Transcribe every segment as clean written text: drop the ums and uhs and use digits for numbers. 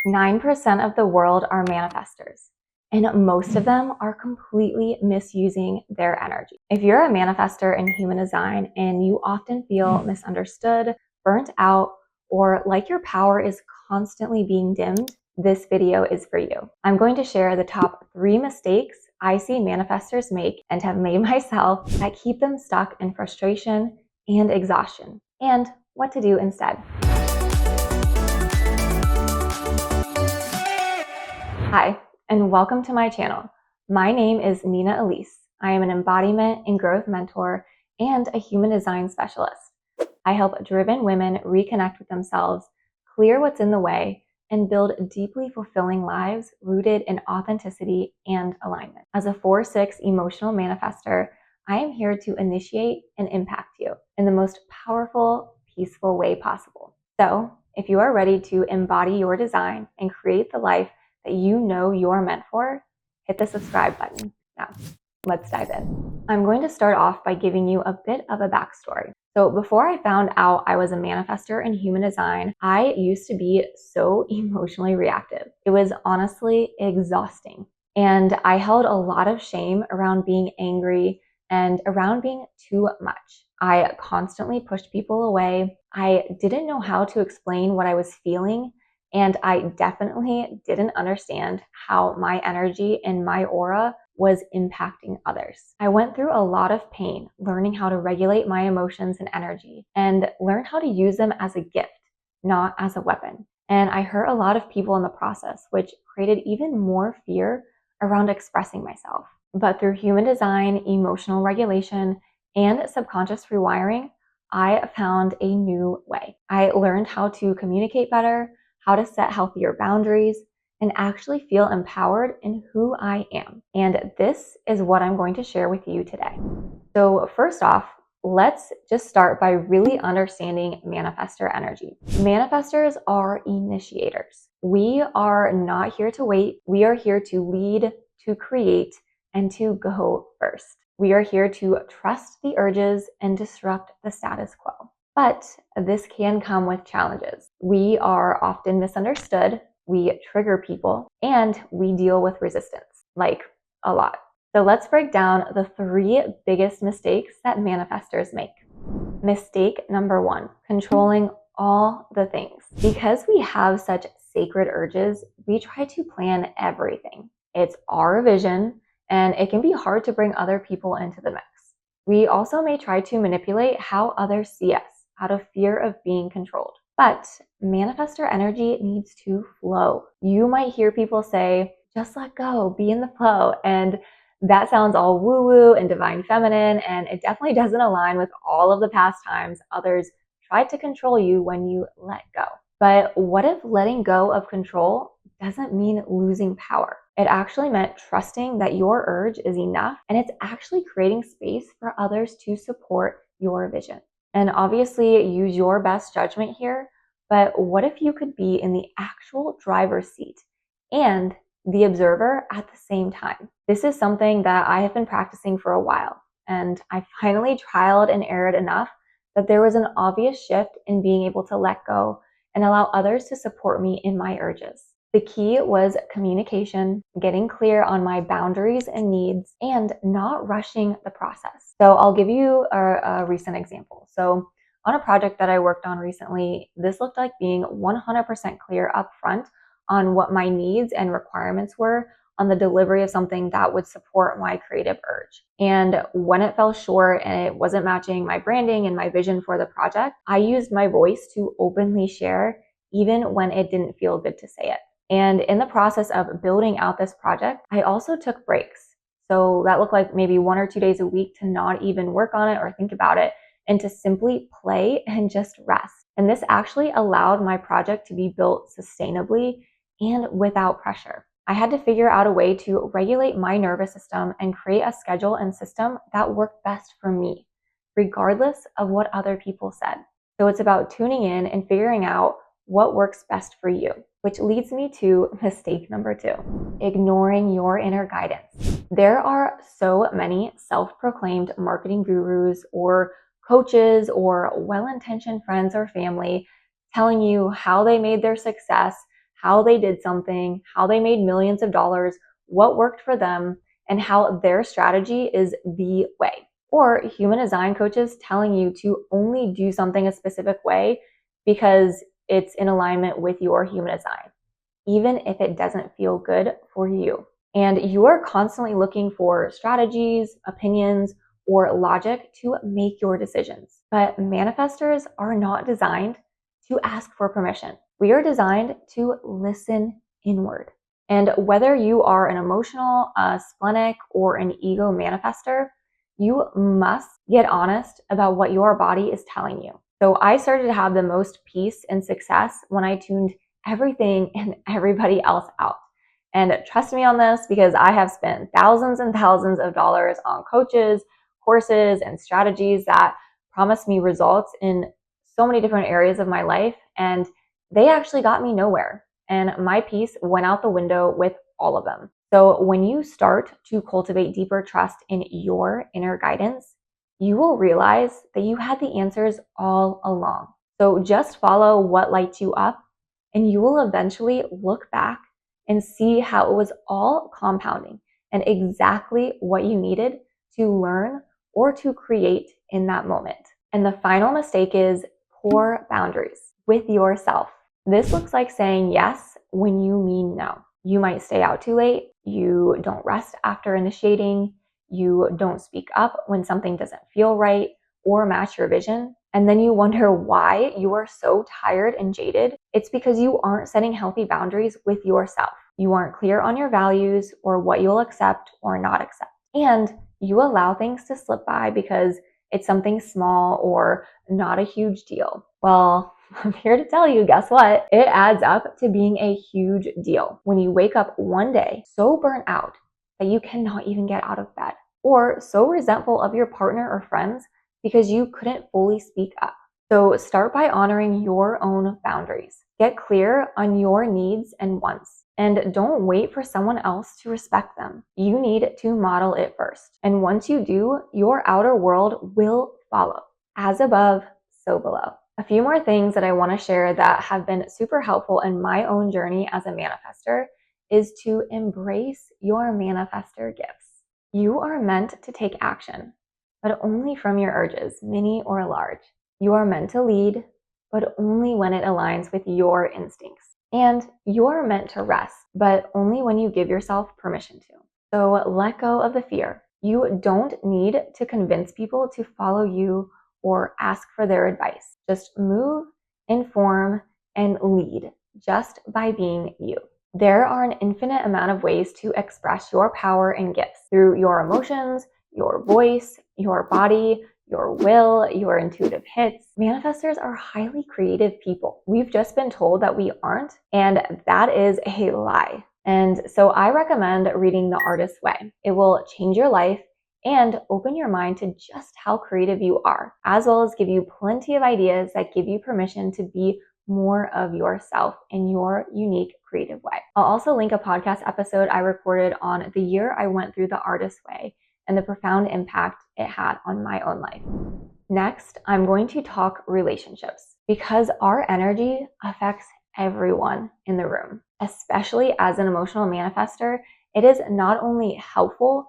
9% of the world are manifestors, and most of them are completely misusing their energy. If you're a manifestor in human design and you often feel misunderstood, burnt out, or like your power is constantly being dimmed, this video is for you. I'm going to share the top 3 mistakes I see manifestors make and have made myself that keep them stuck in frustration and exhaustion, and what to do instead. Hi, and welcome to my channel. My name is Nina Elise. I am an embodiment and growth mentor and a human design specialist. I help driven women reconnect with themselves, clear what's in the way, and build deeply fulfilling lives rooted in authenticity and alignment. As a 4/6 emotional manifestor, I am here to initiate and impact you in the most powerful, peaceful way possible. So, if you are ready to embody your design and create the life that you know you're meant for, hit the subscribe button. Now, let's dive in. I'm going to start off by giving you a bit of a backstory. So before I found out I was a manifestor in human design, I used to be so emotionally reactive. It was honestly exhausting. And I held a lot of shame around being angry and around being too much. I constantly pushed people away. I didn't know how to explain what I was feeling. And I definitely didn't understand how my energy and my aura was impacting others. I went through a lot of pain learning how to regulate my emotions and energy and learn how to use them as a gift, not as a weapon. And I hurt a lot of people in the process, which created even more fear around expressing myself. But through human design, emotional regulation, and subconscious rewiring, I found a new way. I learned how to communicate better, how to set healthier boundaries, and actually feel empowered in who I am. And this is what I'm going to share with you today. So first off, let's just start by really understanding manifestor energy. Manifestors are initiators. We are not here to wait. We are here to lead, to create, and to go first. We are here to trust the urges and disrupt the status quo. But this can come with challenges. We are often misunderstood, we trigger people, and we deal with resistance, like a lot. So let's break down the 3 biggest mistakes that manifestors make. Mistake number 1, controlling all the things. Because we have such sacred urges, we try to plan everything. It's our vision, and it can be hard to bring other people into the mix. We also may try to manipulate how others see us out of fear of being controlled. But manifestor energy needs to flow. You might hear people say, just let go, be in the flow. And that sounds all woo-woo and divine feminine, and it definitely doesn't align with all of the past times others tried to control you when you let go. But what if letting go of control doesn't mean losing power? It actually meant trusting that your urge is enough, and it's actually creating space for others to support your vision. And obviously use your best judgment here, but what if you could be in the actual driver's seat and the observer at the same time? This is something that I have been practicing for a while, and I finally trialed and errored enough that there was an obvious shift in being able to let go and allow others to support me in my urges. The key was communication, getting clear on my boundaries and needs, and not rushing the process. So I'll give you a recent example. So on a project that I worked on recently, this looked like being 100% clear up front on what my needs and requirements were on the delivery of something that would support my creative urge. And when it fell short and it wasn't matching my branding and my vision for the project, I used my voice to openly share, even when it didn't feel good to say it. And in the process of building out this project, I also took breaks. So that looked like maybe 1 or 2 days a week to not even work on it or think about it, and to simply play and just rest. And this actually allowed my project to be built sustainably and without pressure. I had to figure out a way to regulate my nervous system and create a schedule and system that worked best for me, regardless of what other people said. So it's about tuning in and figuring out what works best for you, which leads me to mistake number 2, ignoring your inner guidance. There are so many self-proclaimed marketing gurus or coaches or well-intentioned friends or family telling you how they made their success, how they did something, how they made millions of dollars, what worked for them, and how their strategy is the way. Or human design coaches telling you to only do something a specific way because it's in alignment with your human design, even if it doesn't feel good for you. And you are constantly looking for strategies, opinions, or logic to make your decisions. But manifestors are not designed to ask for permission. We are designed to listen inward. And whether you are an emotional, splenic, or an ego manifestor, you must get honest about what your body is telling you. So I started to have the most peace and success when I tuned everything and everybody else out. And trust me on this, because I have spent thousands and thousands of dollars on coaches, courses, and strategies that promise me results in so many different areas of my life. And they actually got me nowhere. And my peace went out the window with all of them. So when you start to cultivate deeper trust in your inner guidance, you will realize that you had the answers all along. So just follow what lights you up, and you will eventually look back and see how it was all compounding and exactly what you needed to learn or to create in that moment. And the final mistake is poor boundaries with yourself. This looks like saying yes when you mean no. You might stay out too late. You don't rest after initiating. You don't speak up when something doesn't feel right or match your vision. And then you wonder why you are so tired and jaded. It's because you aren't setting healthy boundaries with yourself. You aren't clear on your values or what you'll accept or not accept. And you allow things to slip by because it's something small or not a huge deal. Well, I'm here to tell you, guess what? It adds up to being a huge deal when you wake up one day so burnt out that you cannot even get out of bed, or so resentful of your partner or friends because you couldn't fully speak up. So start by honoring your own boundaries. Get clear on your needs and wants, and don't wait for someone else to respect them. You need to model it first. And once you do, your outer world will follow. As above, so below. A few more things that I want to share that have been super helpful in my own journey as a manifestor is to embrace your manifestor gifts. You are meant to take action, but only from your urges, many or large. You are meant to lead, but only when it aligns with your instincts. And you are meant to rest, but only when you give yourself permission to. So let go of the fear. You don't need to convince people to follow you or ask for their advice. Just move, inform, and lead just by being you. There are an infinite amount of ways to express your power and gifts through your emotions, your voice, your body, your will, your intuitive hits. Manifestors are highly creative people. We've just been told that we aren't, and that is a lie. And so I recommend reading The Artist's Way. It will change your life and open your mind to just how creative you are, as well as give you plenty of ideas that give you permission to be more of yourself in your unique creative way. I'll also link a podcast episode I recorded on the year I went through The Artist's Way and the profound impact it had on my own life. Next, I'm going to talk relationships, because our energy affects everyone in the room. Especially as an emotional manifestor, it is not only helpful,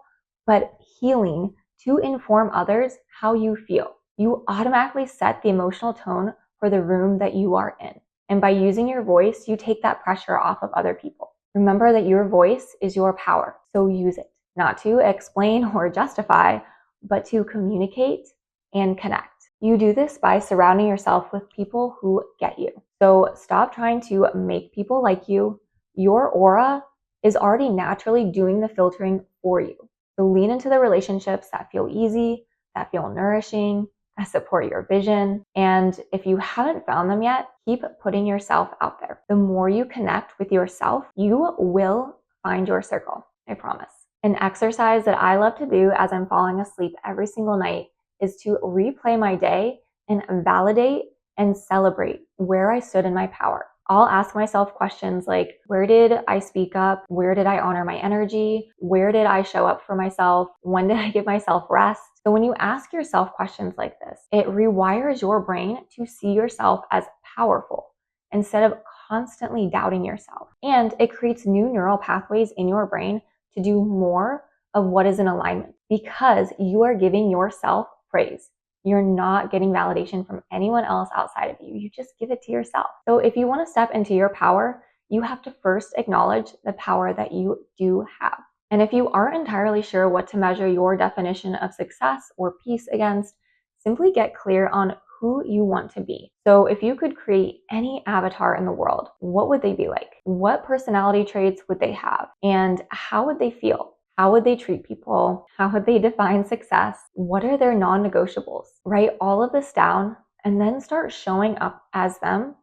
but healing to inform others how you feel. You automatically set the emotional tone for the room that you are in. And by using your voice, you take that pressure off of other people. Remember that your voice is your power, so use it. Not to explain or justify, but to communicate and connect. You do this by surrounding yourself with people who get you. So stop trying to make people like you. Your aura is already naturally doing the filtering for you. So lean into the relationships that feel easy, that feel nourishing, that support your vision. And if you haven't found them yet, keep putting yourself out there. The more you connect with yourself, you will find your circle, I promise. An exercise that I love to do as I'm falling asleep every single night is to replay my day and validate and celebrate where I stood in my power. I'll ask myself questions like, where did I speak up? Where did I honor my energy? Where did I show up for myself? When did I give myself rest? So when you ask yourself questions like this, it rewires your brain to see yourself as powerful instead of constantly doubting yourself. And it creates new neural pathways in your brain to do more of what is in alignment because you are giving yourself praise. You're not getting validation from anyone else outside of you. You just give it to yourself. So if you want to step into your power, you have to first acknowledge the power that you do have. And if you aren't entirely sure what to measure your definition of success or peace against, simply get clear on who you want to be. So if you could create any avatar in the world, what would they be like? What personality traits would they have? And how would they feel? How would they treat people? How would they define success? What are their non-negotiables? Write all of this down and then start showing up as them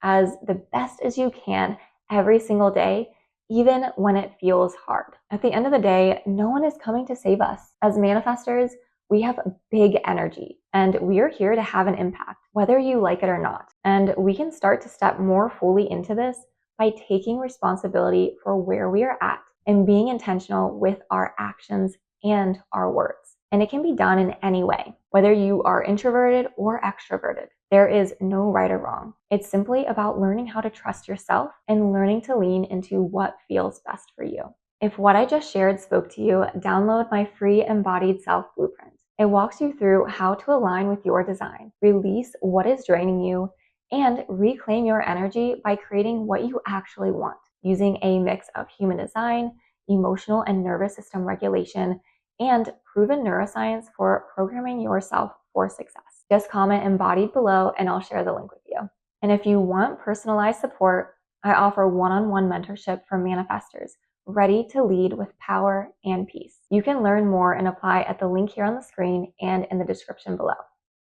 as the best as you can every single day, even when it feels hard. At the end of the day, no one is coming to save us. As manifestors, we have big energy and we are here to have an impact, whether you like it or not. And we can start to step more fully into this by taking responsibility for where we are at and being intentional with our actions and our words. And it can be done in any way, whether you are introverted or extroverted. There is no right or wrong. It's simply about learning how to trust yourself and learning to lean into what feels best for you. If what I just shared spoke to you, download my free embodied self blueprint. It walks you through how to align with your design, release what is draining you, and reclaim your energy by creating what you actually want, using a mix of human design, emotional and nervous system regulation, and proven neuroscience for programming yourself for success. Just comment embodied below and I'll share the link with you. And if you want personalized support, I offer one-on-one mentorship for manifestors ready to lead with power and peace. You can learn more and apply at the link here on the screen and in the description below.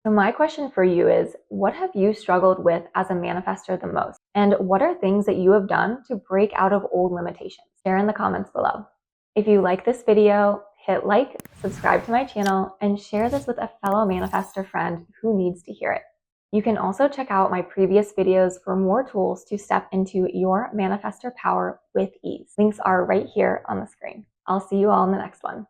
So my question for you is, what have you struggled with as a manifestor the most? And what are things that you have done to break out of old limitations? Share in the comments below. If you like this video, hit like, subscribe to my channel, and share this with a fellow manifestor friend who needs to hear it. You can also check out my previous videos for more tools to step into your manifestor power with ease. Links are right here on the screen. I'll see you all in the next one.